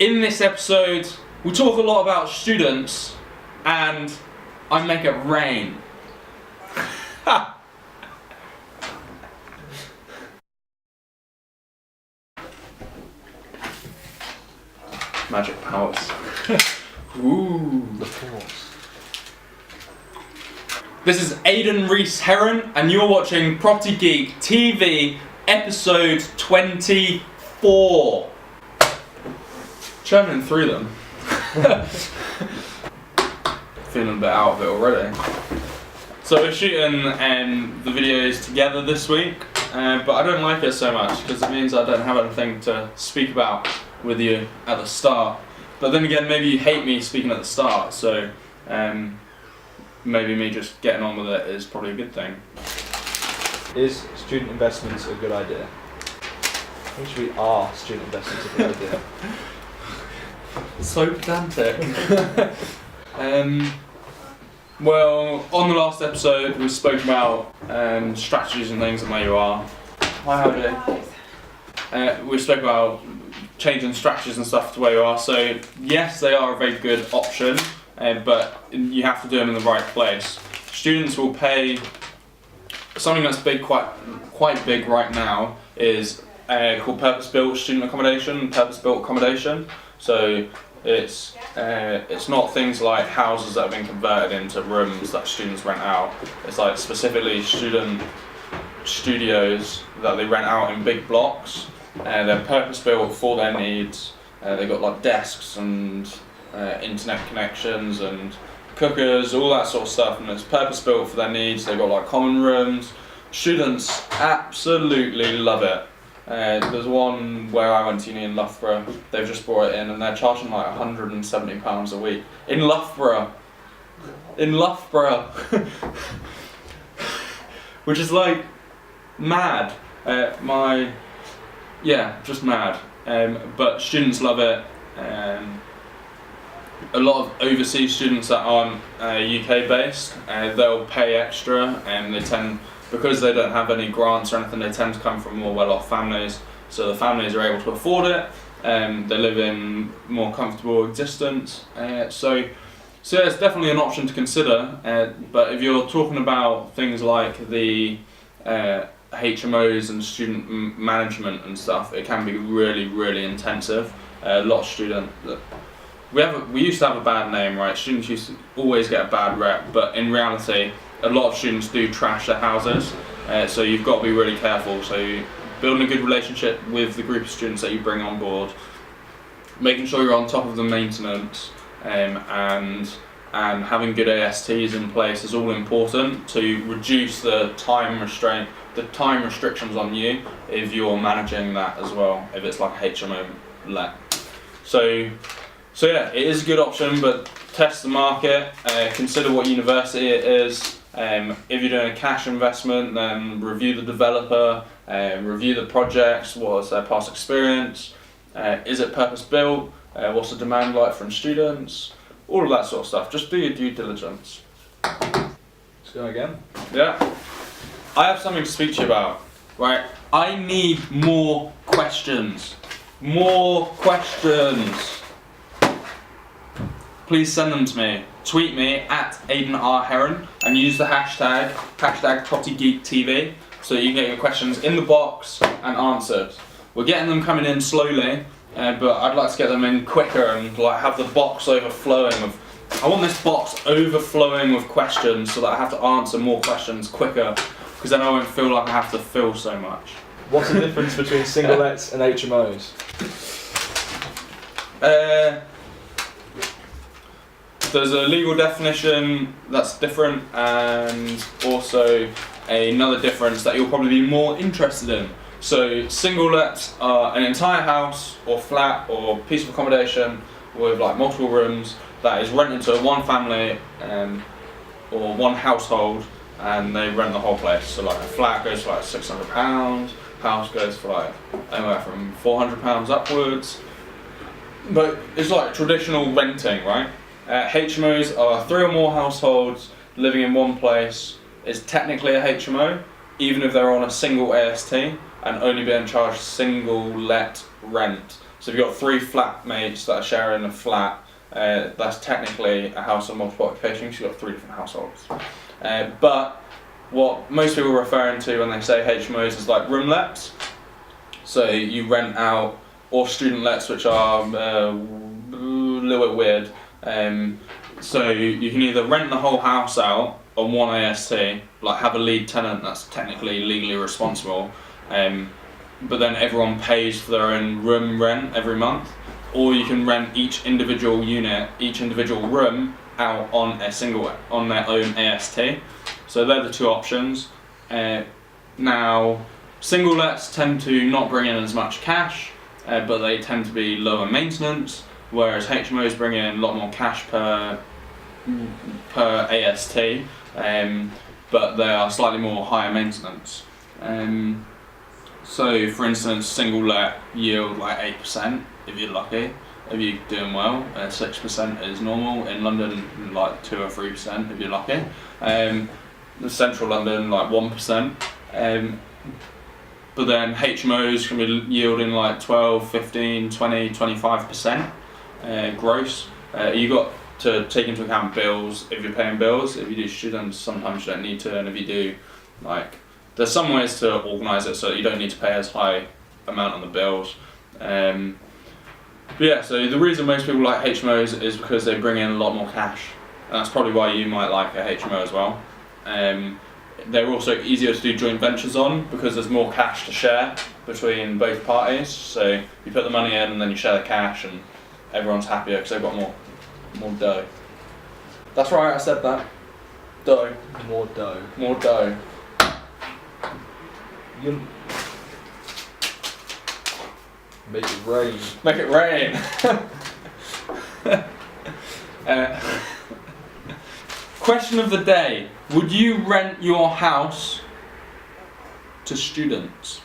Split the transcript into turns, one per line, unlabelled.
In this episode, we talk a lot about students, and I make it rain. Magic powers. Ooh.
The force.
This is Aidan Reese-Heron, and you're watching Property Geek TV, episode 24. Churning through them. Feeling a bit out of it already. So we're shooting the videos together this week, but I don't like it so much because it means I don't have anything to speak about with you at the start. But then again, maybe you hate me speaking at the start, so maybe me just getting on with it is probably a good thing.
Is student investments a good idea? I think are student investments a good idea?
So pedantic. Well, on the last episode we spoke about strategies and things and where you are. Hi, how are you? We spoke about changing strategies and stuff to where you are. So yes, they are a very good option, but you have to do them in the right place. Students will pay something that's big, quite big right now is called purpose-built student accommodation. Purpose-built accommodation. So it's not things like houses that have been converted into rooms that students rent out. It's like specifically student studios that they rent out in big blocks. They're purpose-built for their needs. They've got like desks and internet connections and cookers, all that sort of stuff, and it's purpose-built for their needs. They've got like common rooms. Students absolutely love it. There's one where I went to uni in Loughborough. They've just brought it in and they're charging like £170 a week. In Loughborough! Which is like mad. Just mad. But students love it. A lot of overseas students that aren't UK based, they'll pay extra, and because they don't have any grants or anything, they tend to come from more well-off families, so the families are able to afford it, they live in more comfortable existence, so yeah, it's definitely an option to consider, but if you're talking about things like the HMOs and student management and stuff, it can be really, really intensive. A lot of students, we used to have a bad name, right? Students used to always get a bad rep, but in reality, a lot of students do trash their houses, so you've got to be really careful. So building a good relationship with the group of students that you bring on board, making sure you're on top of the maintenance, and having good ASTs in place is all important to reduce the time restrictions on you if you're managing that as well, if it's like a HMO let. So yeah, it is a good option, but test the market, consider what university it is. If you're doing a cash investment, then review the developer, review the projects, what's their past experience, is it purpose built, what's the demand like from students, all of that sort of stuff. Just do your due diligence.
Let's go again.
Yeah. I have something to speak to you about, right? I need more questions. More questions. Please send them to me. Tweet me at Aidan R. Heron and use the hashtag PropertyGeekTV so you can get your questions in the box and answered. We're getting them coming in slowly, but I'd like to get them in quicker and like have the box overflowing with. I want this box overflowing with questions so that I have to answer more questions quicker, because then I won't feel like I have to fill so much.
What's the difference between single-lets and HMOs?
There's a legal definition that's different, and also another difference that you'll probably be more interested in. So single lets are an entire house or flat or piece of accommodation with like multiple rooms that is rented to one family or one household, and they rent the whole place. So like a flat goes for like £600, house goes for like anywhere from £400 upwards. But it's like traditional renting, right? HMOs are 3 or more households living in one place. Is technically a HMO, even if they're on a single AST and only being charged single let rent So if you've got 3 flatmates that are sharing a flat, that's technically a house of multiple occupations. You've got 3 different households. But what most people are referring to when they say HMOs is like room lets. So you rent out, or student lets, which are a little bit weird. So you can either rent the whole house out on one AST, like have a lead tenant that's technically legally responsible, but then everyone pays for their own room rent every month, or you can rent each individual unit, each individual room out on their own AST. So they're the 2 options. Now, single lets tend to not bring in as much cash, but they tend to be lower maintenance, whereas HMOs bring in a lot more cash per AST, but they are slightly more higher maintenance. So for instance, single let yield like 8% if you're lucky, if you're doing well. 6% is normal. In London, like 2 or 3% if you're lucky. The central London, like 1%. But then HMOs can be yielding like 12, 15, 20, 25% gross. You got to take into account bills if you're paying bills. If you do students, sometimes you don't need to, and if you do, like, there's some ways to organise it so that you don't need to pay as high amount on the bills. But yeah, so the reason most people like HMOs is because they bring in a lot more cash, and that's probably why you might like a HMO as well. They're also easier to do joint ventures on because there's more cash to share between both parties. So you put the money in and then you share the cash, and everyone's happier because they've got more dough. That's right, I said that. Dough.
More dough.
More dough.
You make it rain.
Make it rain. Question of the day: would you rent your house to students?